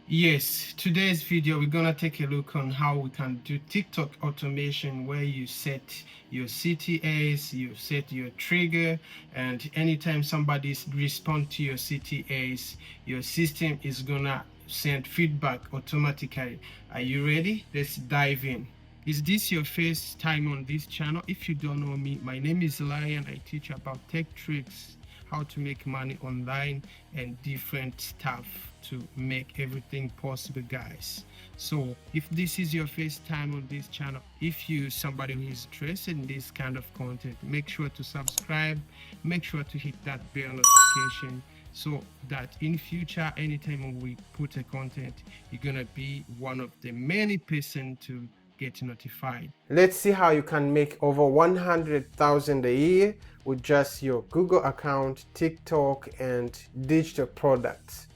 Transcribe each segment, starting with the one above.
Yes, today's video we're gonna take a look on how we can do TikTok automation where you set your CTAs, you set your trigger, and anytime somebody responds to your CTAs, your system is gonna send feedback automatically. Are you ready? Let's dive in. Is this your first time on this channel? If you don't know me, my name is Lion. I teach about tech tricks, how to make money online, and different stuff to make everything possible, guys. So if this is your first time on this channel, if you somebody who is interested in this kind of content, make sure to subscribe, make sure to hit that bell notification so that in future anytime we put a content, you're gonna be one of the many person to get notified. Let's see how you can make over 100,000 a year with just your Google account, TikTok, and digital products.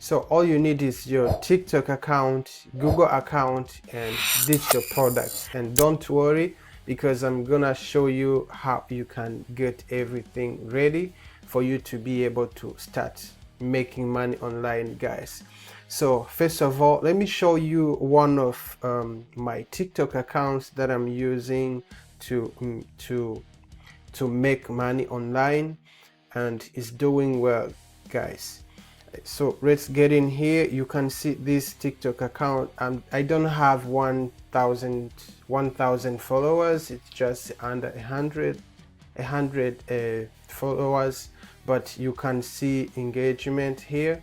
So all you need is your TikTok account, Google account, and digital products. And don't worry, because I'm gonna show you how you can get everything ready for you to be able to start making money online, guys. So first of all, let me show you one of my TikTok accounts that I'm using to make money online, and it's doing well, guys. So let's get in here. You can see this TikTok account. I don't have 1,000 followers. It's just under 100 followers, but you can see engagement here.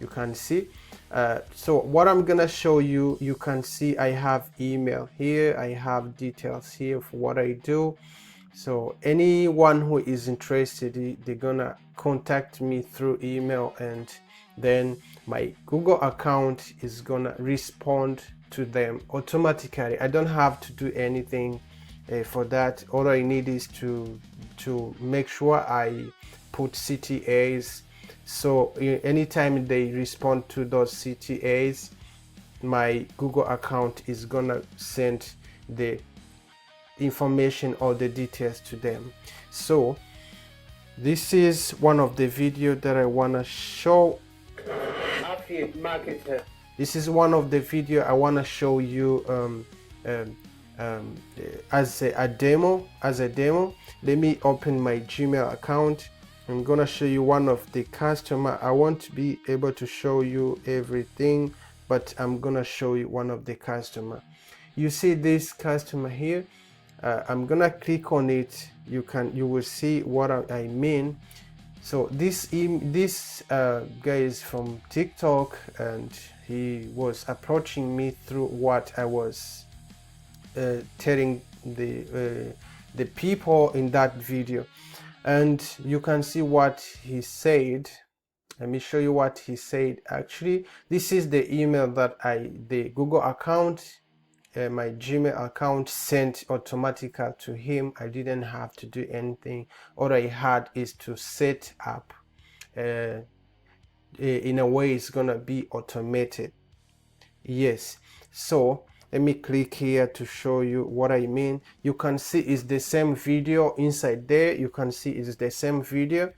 You can see. So what I'm gonna show you, you can see I have email here. I have details here for what I do. So anyone who is interested, they're gonna contact me through email, and then my Google account is gonna respond to them automatically. I don't have to do anything for that. All I need is to make sure I put CTAs. So anytime they respond to those CTAs, my Google account is gonna send the information or the details to them. So this is one of the video that I want to show. This is one of the video I want to show you as a demo. Let me open my Gmail account. I'm gonna show you one of the customer. I won't be able to show you everything, but I'm gonna show you one of the customer. You see this customer here. I'm gonna click on it. You will see what I mean. So this guy is from TikTok, and he was approaching me through what I was telling the people in that video, and you can see what he said. Let me show you what he said. Actually, this is the email that the Google account, my Gmail account, sent automatically to him. I didn't have to do anything. All I had is to set up in a way it's gonna be automated. Yes, so let me click here to show you what I mean. You can see it's the same video inside there. You can see it's the same video,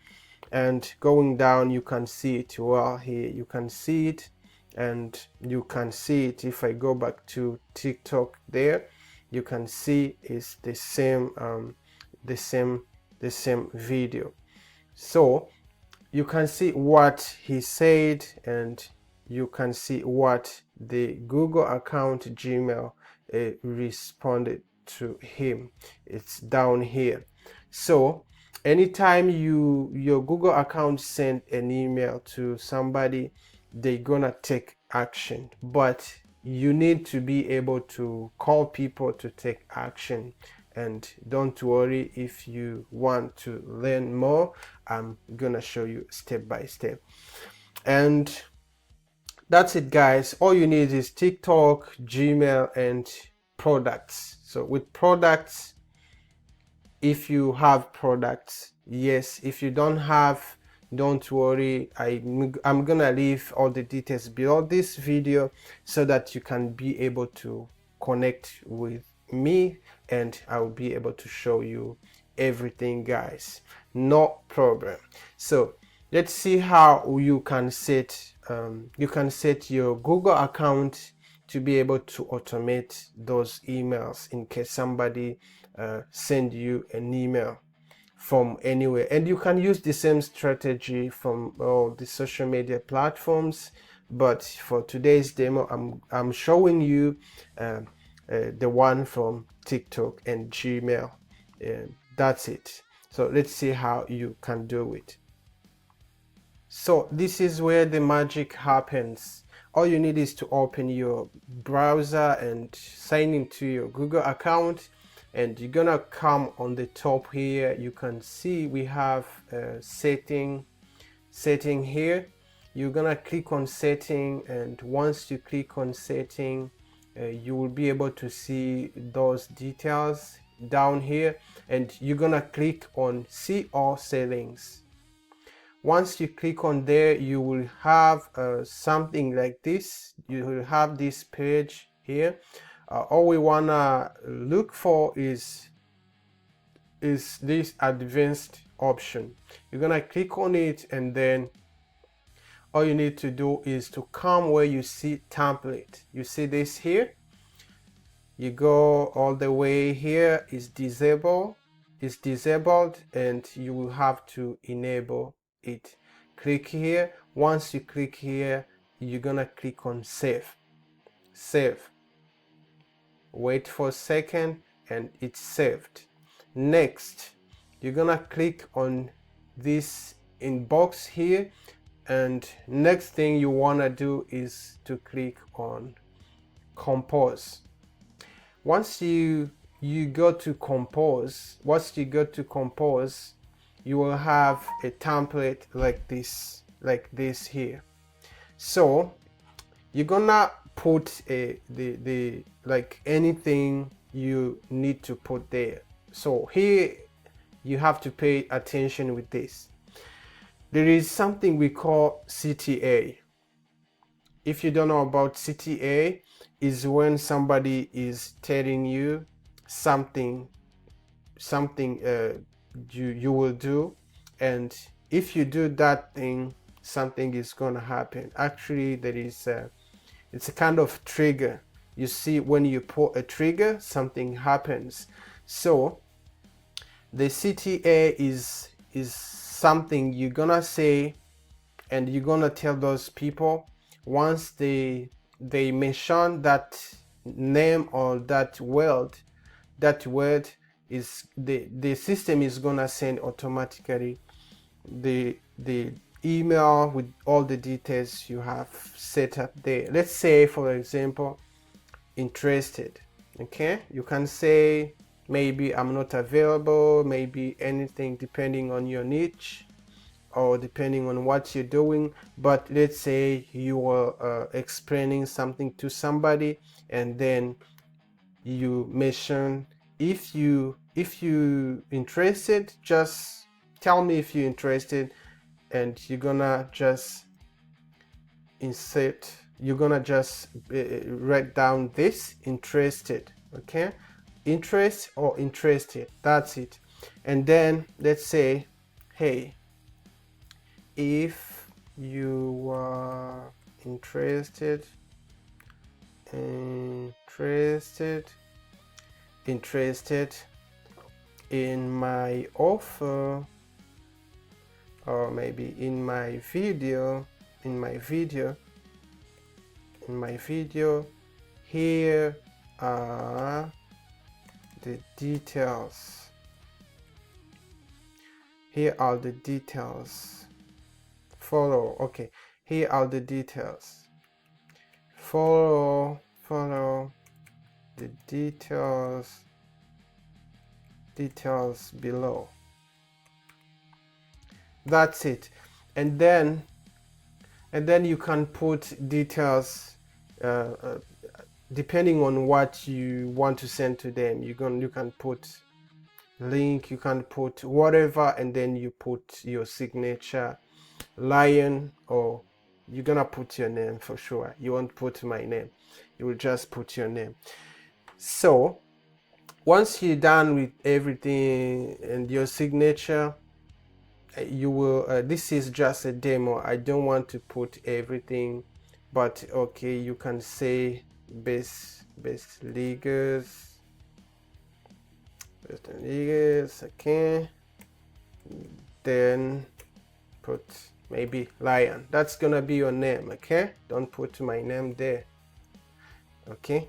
and going down you can see it well here. You can see it, and you can see it if I go back to TikTok there. You can see it's the same video. So you can see what he said, and you can see what the Google account Gmail responded to him. It's down here. So anytime your Google account send an email to somebody, they're gonna take action, but you need to be able to call people to take action. And don't worry, if you want to learn more, I'm gonna show you step by step. And that's it, guys. All you need is TikTok, Gmail, and products. So with products, if you have products, yes. If you don't have, don't worry. I'm gonna leave all the details below this video so that you can be able to connect with me, and I will be able to show you everything, guys. No problem. So let's see how you can set you can set your Google account to be able to automate those emails in case somebody send you an email from anywhere. And you can use the same strategy from all the social media platforms, but for today's demo I'm showing you the one from TikTok and Gmail, and that's it. So let's see how you can do it. So this is where the magic happens. All you need is to open your browser and sign into your Google account, and you're gonna come on the top here. You can see we have a setting here. You're gonna click on setting, and once you click on setting, you will be able to see those details down here, and you're gonna click on see all settings. Once you click on there, you will have something like this. You will have this page here. All we wanna look for is this advanced option. You're gonna click on it, and then all you need to do is to come where you see template. You see this here? You go all the way here, is disabled, and you will have to enable it. Click here. Once you click here, you're gonna click on save. Wait for a second, and it's saved. Next, you're gonna click on this inbox here, and next thing you wanna do is to click on compose. Once you go to compose, you will have a template like this here. So you're gonna put the like anything you need to put there. So here you have to pay attention with this. There is something we call CTA. If you don't know about CTA, is when somebody is telling you something you will do, and if you do that thing, something is gonna happen. Actually, there is it's a kind of trigger. You see, when you pull a trigger, something happens. So the CTA is something you're gonna say, and you're gonna tell those people. Once they mention that name or that word is the system is gonna send automatically the email with all the details you have set up there. Let's say, for example, interested. Okay, you can say maybe I'm not available, maybe anything depending on your niche or depending on what you're doing. But let's say you are explaining something to somebody, and then you mention, if you interested, just tell me if you're interested, and you're gonna just insert, you're gonna just write down this interested. Okay, interest or interested, that's it. And then let's say, hey, if you are interested in my offer, or maybe in my video, here are the details. Follow. Okay, here are the details. Follow the details below. That's it. And then you can put details depending on what you want to send to them. You can put link, you can put whatever, and then you put your signature, lion, or you're gonna put your name for sure. You won't put my name, you will just put your name. So once you're done with everything and your signature, you will this is just a demo. I don't want to put everything, but okay, you can say best leaguers, okay, then put maybe Lion. That's gonna be your name, okay? Don't put my name there, okay?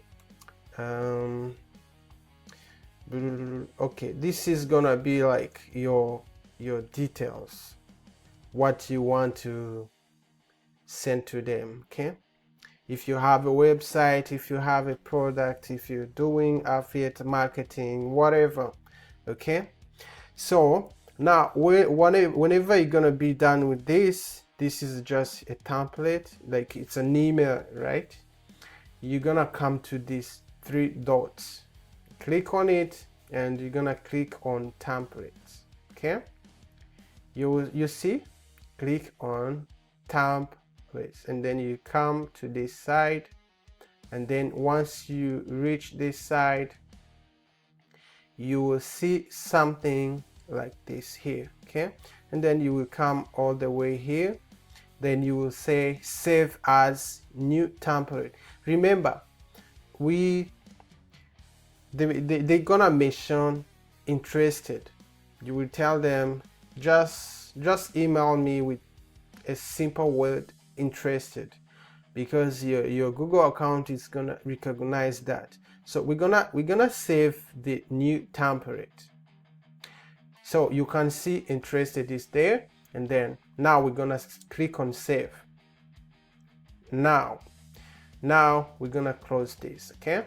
Okay, this is gonna be like your details, what you want to send to them, okay? If you have a website, if you have a product, if you're doing affiliate marketing, whatever, okay? So now whenever you're gonna be done with this is just a template, like it's an email, right? You're gonna come to these three dots, click on it, and you're gonna click on templates, okay? You see, click on templates, and then you come to this side, and then once you reach this side, you will see something like this here, okay? And then you will come all the way here, then you will say save as new template. Remember, they're gonna mention interested. You will tell them just email me with a simple word interested, because your Google account is gonna recognize that. So we're gonna save the new template. So you can see interested is there, and then now we're gonna click on save. Now we're gonna close this, okay?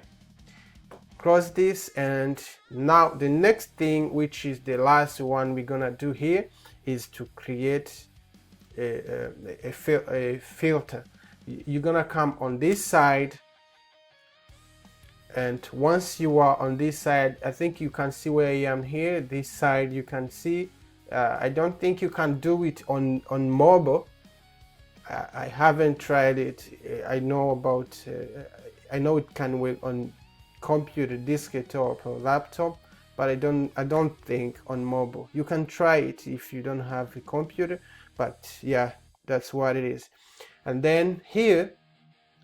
Close this, and now the next thing, which is the last one we're gonna do here, is to create a filter. You're gonna come on this side, and once you are on this side, I think you can see where I am here. This side you can see. I don't think you can do it on mobile. I haven't tried it. I know about. I know it can work on computer, desktop, or laptop, but I don't think on mobile. You can try it if you don't have a computer, but yeah, that's what it is. And then here,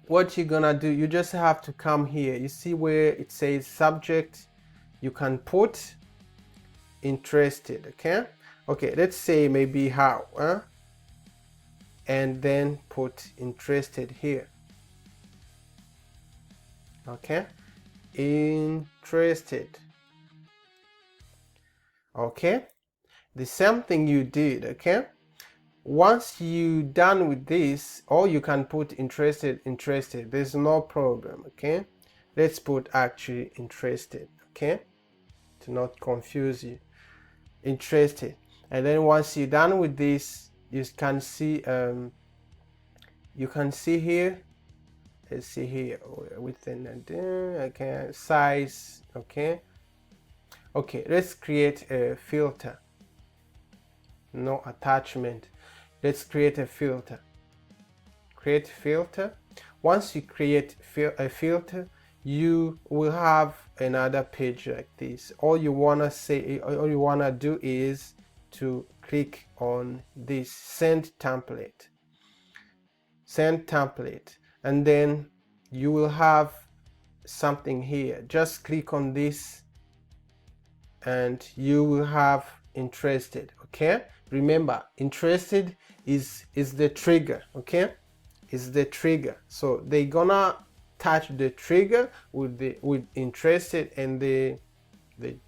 what you're gonna do, you just have to come here. You see where it says subject, you can put interested, okay, let's say maybe how, and then put interested here, okay, interested, okay, the same thing you did, okay? Once you done with this, or you can put interested, there's no problem, okay? Let's put actually interested, okay, to not confuse you, interested. And then once you're done with this, you can see here, let's see here within okay, size, okay, let's create a filter, no attachment. Let's create a filter. Create filter. Once you create a filter, you will have another page like this. All you wanna do is to click on this send template, and then you will have something here. Just click on this, and you will have interested, okay? Remember, interested is the trigger, okay? Is the trigger. So they're gonna touch the trigger with interested, and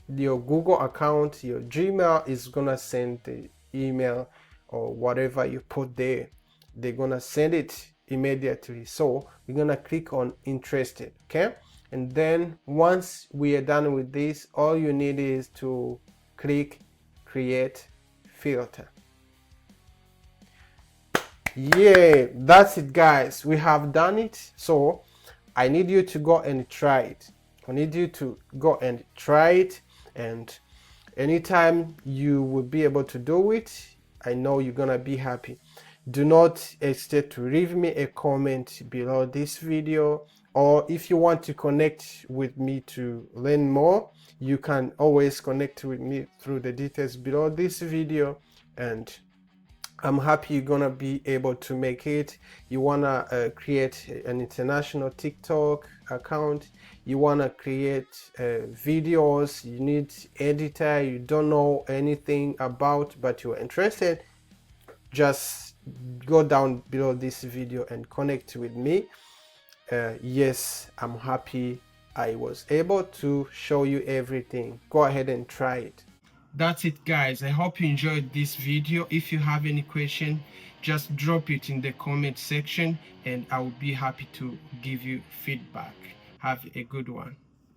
your Google account, your Gmail is gonna send the email or whatever you put there. They're gonna send it immediately. So we're gonna click on interested, okay? And then once we are done with this, all you need is to click create filter. Yeah, that's it, guys. We have done it. So I need you to go and try it. And anytime you will be able to do it, I know you're gonna be happy. Do not hesitate to leave me a comment below this video, or if you want to connect with me to learn more, you can always connect with me through the details below this video, and I'm happy you're gonna be able to make it. You wanna create an international TikTok account. You wanna create videos. You need editor you don't know anything about, but you're interested. Just go down below this video and connect with me. Yes, I'm happy I was able to show you everything. Go ahead and try it. That's it, guys. I hope you enjoyed this video. If you have any question, just drop it in the comment section and I will be happy to give you feedback. Have a good one.